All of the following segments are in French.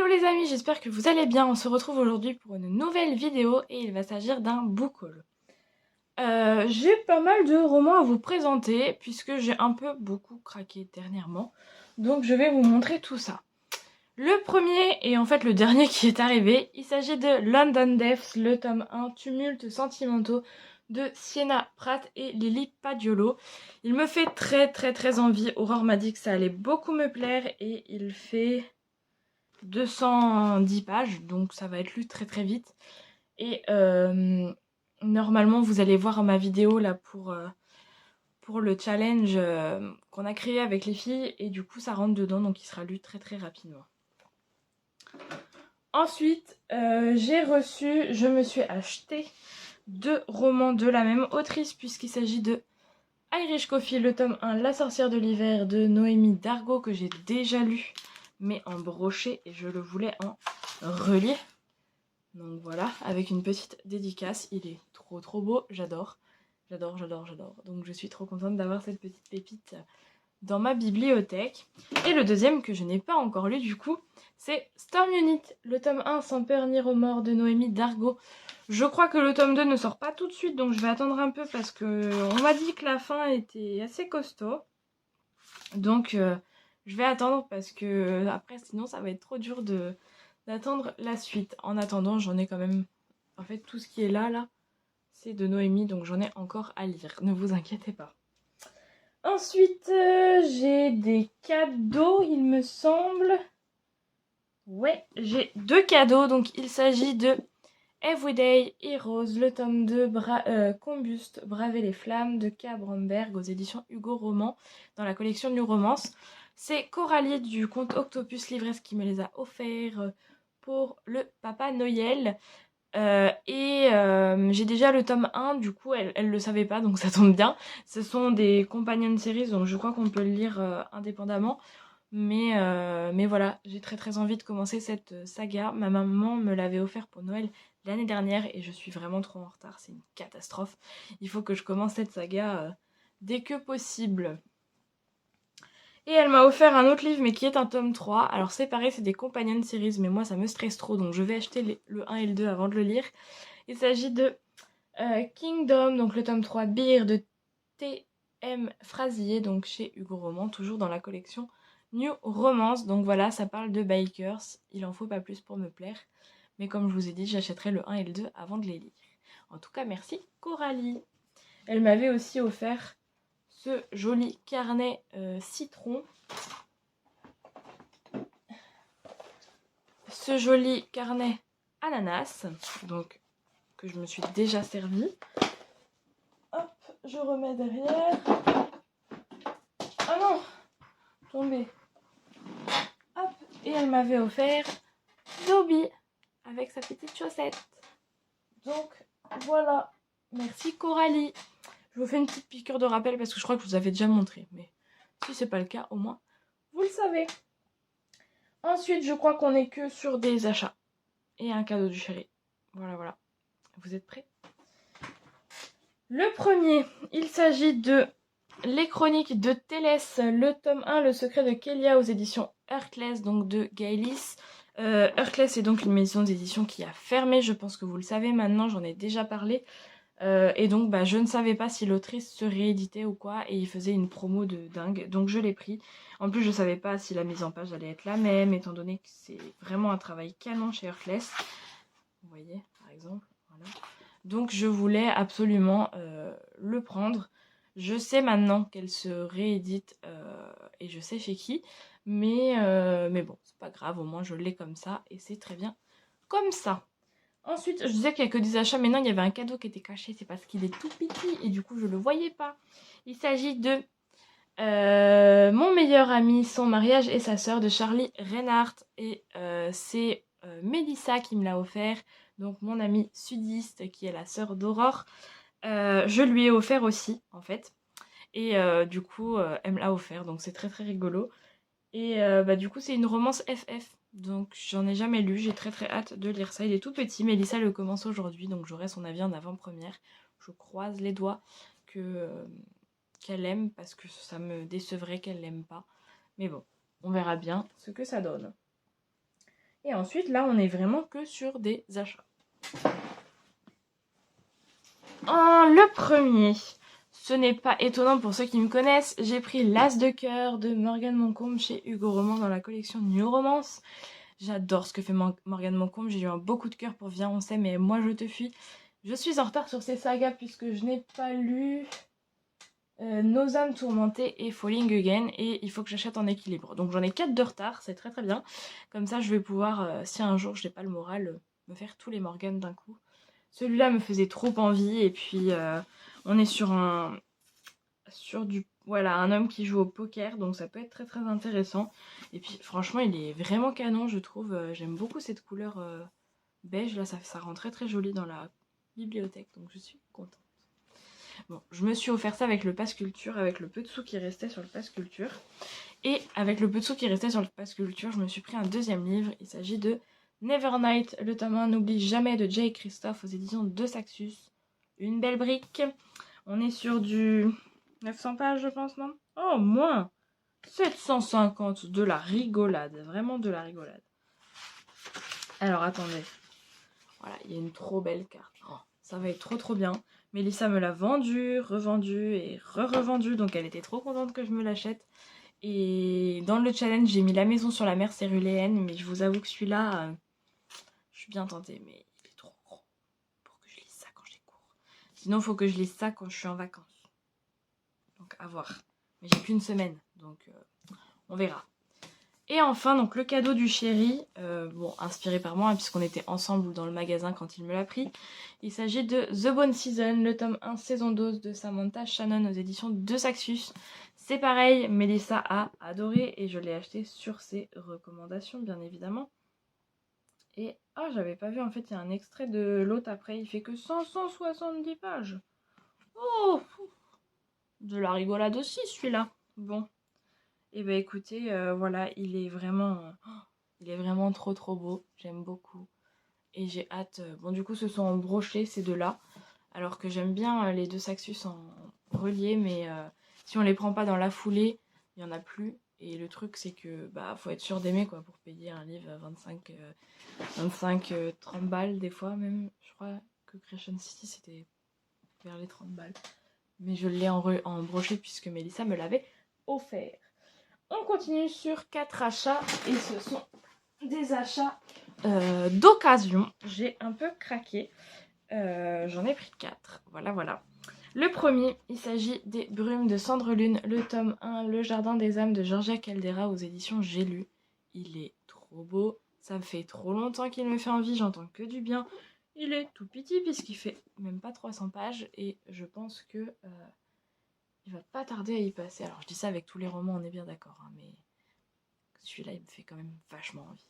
Hello les amis, j'espère que vous allez bien. On se retrouve aujourd'hui pour une nouvelle vidéo et il va s'agir d'un book haul. J'ai pas mal de romans à vous présenter puisque j'ai un peu beaucoup craqué dernièrement. Donc je vais vous montrer tout ça. Le premier et en fait le dernier qui est arrivé, il s'agit de London Deaths, le tome 1, Tumultes sentimentaux de Sienna Pratt et Lily Padiolo. Il me fait très envie. Aurore m'a dit que ça allait beaucoup me plaire et il fait 210 pages, donc ça va être lu très vite. Et normalement, vous allez voir ma vidéo là pour le challenge qu'on a créé avec les filles, et du coup ça rentre dedans, donc il sera lu très rapidement. Ensuite, je me suis acheté 2 romans de la même autrice, puisqu'il s'agit de Irish Coffee, le tome 1, La sorcière de l'hiver de Noémie Dargaud, que j'ai déjà lu, mais en brochet, et je le voulais en relié. Donc voilà, avec une petite dédicace, il est trop beau, j'adore. Donc je suis trop contente d'avoir cette petite pépite dans ma bibliothèque. Et le deuxième que je n'ai pas encore lu du coup, c'est Storm Unit, le tome 1, Sans peur ni remords de Noémie Dargaud. Je crois que le tome 2 ne sort pas tout de suite, donc je vais attendre un peu parce que on m'a dit que la fin était assez costaud. Donc je vais attendre parce que après sinon ça va être trop dur d'attendre la suite. En attendant, j'en ai quand même... En fait, tout ce qui est là, c'est de Noémie, donc j'en ai encore à lire. Ne vous inquiétez pas. Ensuite, j'ai des cadeaux, il me semble. Ouais, j'ai 2 cadeaux. Donc il s'agit de Everyday Heroes, le tome 2, Combuste, Braver les flammes de K. Bromberg aux éditions Hugo Roman, dans la collection New Romance. C'est Coralie du conte Octopus Livresse qui me les a offerts pour le Papa Noël. J'ai déjà le tome 1, du coup elle le savait pas, donc ça tombe bien. Ce sont des companion series, donc je crois qu'on peut le lire indépendamment. Mais voilà, j'ai très envie de commencer cette saga. Ma maman me l'avait offert pour Noël l'année dernière et je suis vraiment trop en retard, c'est une catastrophe. Il faut que je commence cette saga dès que possible. Et elle m'a offert un autre livre, mais qui est un tome 3. Alors c'est pareil, c'est des companion series, mais moi ça me stresse trop, donc je vais acheter le 1 et le 2 avant de le lire. Il s'agit de Kingdom, donc le tome 3, Beer de T.M. Frazier, donc chez Hugo Roman, toujours dans la collection New Romance. Donc voilà, ça parle de bikers, il en faut pas plus pour me plaire. Mais comme je vous ai dit, j'achèterai le 1 et le 2 avant de les lire. En tout cas, merci Coralie. Elle m'avait aussi offert ce joli carnet citron. Ce joli carnet ananas, donc que je me suis déjà servi. Hop, je remets derrière. Ah non, tombé. Hop, et elle m'avait offert Dobby avec sa petite chaussette. Donc voilà, merci Coralie. Je vous fais une petite piqûre de rappel parce que je crois que je vous avais déjà montré, mais si c'est pas le cas, au moins vous le savez. Ensuite, je crois qu'on est que sur des achats et un cadeau du chéri. Voilà. Vous êtes prêts? Le premier, il s'agit de Les Chroniques de Télès, le tome 1, Le secret de Kélia aux éditions Heartless, donc de Gaëlis. Heartless est donc une maison d'édition qui a fermé, je pense que vous le savez maintenant, j'en ai déjà parlé. Et donc je ne savais pas si l'autrice se rééditait ou quoi, et il faisait une promo de dingue, donc je l'ai pris. En plus je savais pas si la mise en page allait être la même, étant donné que c'est vraiment un travail canon chez Heartless. Vous voyez par exemple, voilà. Donc je voulais absolument le prendre. Je sais maintenant qu'elle se réédite et je sais chez qui, mais bon, c'est pas grave, au moins je l'ai comme ça et c'est très bien comme ça. Ensuite, je disais qu'il n'y a que des achats, mais non, il y avait un cadeau qui était caché, c'est parce qu'il est tout petit et du coup je le voyais pas. Il s'agit de Mon meilleur ami, son mariage et sa sœur de Charlie Reinhardt, et c'est Mélissa qui me l'a offert, donc mon amie sudiste qui est la sœur d'Aurore. Je lui ai offert aussi en fait, et du coup elle me l'a offert, donc c'est très rigolo. Et du coup c'est une romance FF, donc j'en ai jamais lu, j'ai très hâte de lire ça. Il est tout petit, Mélissa le commence aujourd'hui, donc j'aurai son avis en avant-première. Je croise les doigts qu'elle aime, parce que ça me décevrait qu'elle l'aime pas. Mais bon, on verra bien ce que ça donne. Et ensuite, là, on est vraiment que sur des achats. Le premier, ce n'est pas étonnant pour ceux qui me connaissent, j'ai pris l'As de cœur de Morgane Moncombe chez Hugo Roman dans la collection New Romance. J'adore ce que fait Morgane Moncombe, j'ai eu un beau coup de cœur pour Viens on sait mais moi je te fuis. Je suis en retard sur ces sagas puisque je n'ai pas lu Nos âmes tourmentées et Falling Again et il faut que j'achète en équilibre. Donc j'en ai 4 de retard, c'est très très bien. Comme ça je vais pouvoir, si un jour je n'ai pas le moral, me faire tous les Morgane d'un coup. Celui-là me faisait trop envie et puis on est sur un homme qui joue au poker, donc ça peut être très très intéressant. Et puis franchement il est vraiment canon je trouve, j'aime beaucoup cette couleur beige là, ça rend très très joli dans la bibliothèque, donc je suis contente. Bon, je me suis offert ça avec le pass culture, avec le peu de sous qui restait sur le pass culture. Et avec le peu de sous qui restait sur le pass culture, je me suis pris un deuxième livre, il s'agit de Nevernight, le tome 1, n'oublie jamais de Jay Christophe aux éditions de Saxus. Une belle brique. On est sur du 900 pages je pense, non? Oh, moins 750, de la rigolade, vraiment de la rigolade. Alors attendez, voilà, il y a une trop belle carte. Oh, ça va être trop trop bien. Mélissa me l'a vendue, revendue et re-revendue, donc elle était trop contente que je me l'achète. Et dans le challenge, j'ai mis La Maison sur la mer céruléenne, mais je vous avoue que celui-là, je suis bien tentée, mais il est trop gros pour que je lise ça quand j'ai cours. Sinon, il faut que je lise ça quand je suis en vacances. Donc à voir. Mais j'ai qu'une semaine, donc on verra. Et enfin, donc le cadeau du chéri, bon, inspiré par moi, hein, puisqu'on était ensemble dans le magasin quand il me l'a pris. Il s'agit de The Bone Season, le tome 1, saison 12 de Samantha Shannon aux éditions de Saxus. C'est pareil, Mélissa a adoré et je l'ai acheté sur ses recommandations, bien évidemment. Et, j'avais pas vu, en fait, il y a un extrait de l'autre après, il fait que 170 pages. Oh, de la rigolade aussi, celui-là. Bon. Et bah écoutez, voilà, il est vraiment trop trop beau, j'aime beaucoup. Et j'ai hâte, bon du coup ce sont en brochet ces deux-là, alors que j'aime bien les deux Saxus en relié, mais si on les prend pas dans la foulée, il y en a plus. Et le truc c'est que faut être sûr d'aimer quoi pour payer un livre à 30 balles des fois même. Je crois que Creation City c'était vers les 30 balles. Mais je l'ai en brochet puisque Mélissa me l'avait offert. On continue sur 4 achats et ce sont des achats d'occasion. J'ai un peu craqué. J'en ai pris 4. Voilà. Le premier, il s'agit des Brumes de Cendre-Lune, le tome 1, Le Jardin des âmes de Georgia Caldera aux éditions J'ai lu. Il est trop beau. Ça me fait trop longtemps qu'il me fait envie, j'entends que du bien. Il est tout petit puisqu'il fait même pas 300 pages et je pense que il va pas tarder à y passer. Alors je dis ça avec tous les romans, on est bien d'accord, hein, mais celui-là il me fait quand même vachement envie.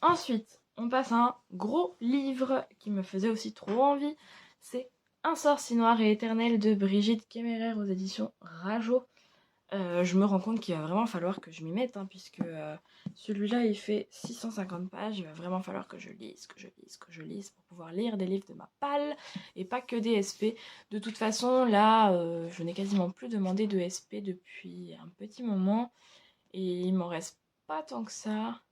Ensuite, on passe à un gros livre qui me faisait aussi trop envie. C'est Un sort si noir et éternel de Brigitte Kéméraire aux éditions Rajo. Je me rends compte qu'il va vraiment falloir que je m'y mette, hein, puisque celui-là il fait 650 pages. Il va vraiment falloir que je lise pour pouvoir lire des livres de ma palle et pas que des SP. De toute façon, là, je n'ai quasiment plus demandé de SP depuis un petit moment et il m'en reste pas tant que ça.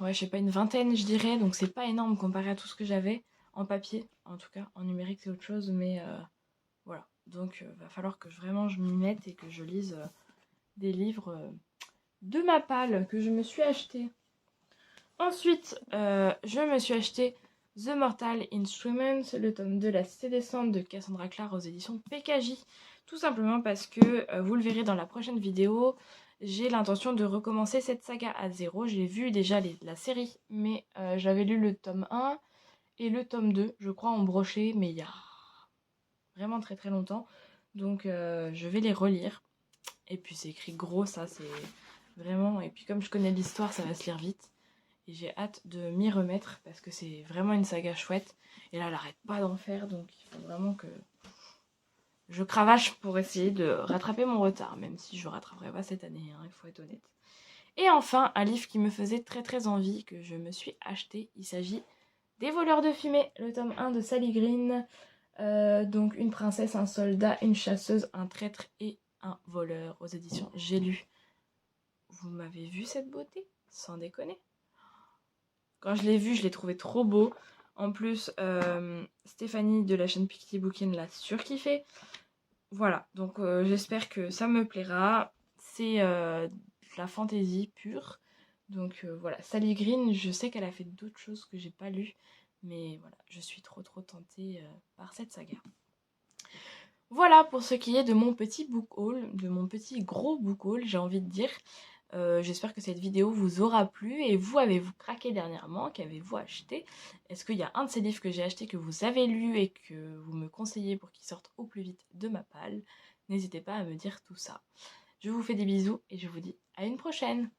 Ouais, je sais pas, une vingtaine, je dirais, donc c'est pas énorme comparé à tout ce que j'avais en papier, en tout cas. En numérique, c'est autre chose, mais voilà. Donc, va falloir que vraiment je m'y mette et que je lise des livres de ma palle que je me suis acheté. Ensuite, je me suis acheté The Mortal Instruments, le tome 2, La Cité des Cendres de Cassandra Clare aux éditions PKJ. Tout simplement parce que, vous le verrez dans la prochaine vidéo, j'ai l'intention de recommencer cette saga à zéro. J'ai vu déjà la série, mais j'avais lu le tome 1 et le tome 2, je crois en brochet, mais il y a vraiment très très longtemps. Donc je vais les relire. Et puis c'est écrit gros, ça c'est vraiment... Et puis comme je connais l'histoire, ça va se lire vite. Et j'ai hâte de m'y remettre parce que c'est vraiment une saga chouette. Et là, elle arrête pas d'en faire, donc il faut vraiment que je cravache pour essayer de rattraper mon retard, même si je rattraperai pas cette année, hein, il faut être honnête. Et enfin, un livre qui me faisait très très envie, que je me suis acheté, il s'agit des Voleurs de fumée, le tome 1 de Sally Green. Donc une princesse, un soldat, une chasseuse, un traître et un voleur aux éditions J'ai lu. vous m'avez vu cette beauté? Sans déconner. Quand je l'ai vu, je l'ai trouvé trop beau. En plus, Stéphanie de la chaîne Picty Bookin l'a surkiffé. Voilà, donc j'espère que ça me plaira. C'est de la fantaisie pure. Donc voilà, Sally Green, je sais qu'elle a fait d'autres choses que j'ai pas lues. Mais voilà, je suis trop tentée par cette saga. Voilà pour ce qui est de mon petit book haul, de mon petit gros book haul, j'ai envie de dire. J'espère que cette vidéo vous aura plu. Et vous, avez-vous craqué dernièrement? Qu'avez-vous acheté? Est-ce qu'il y a un de ces livres que j'ai acheté que vous avez lu et que vous me conseillez pour qu'il sorte au plus vite de ma palle? N'hésitez pas à me dire tout ça. Je vous fais des bisous et je vous dis à une prochaine!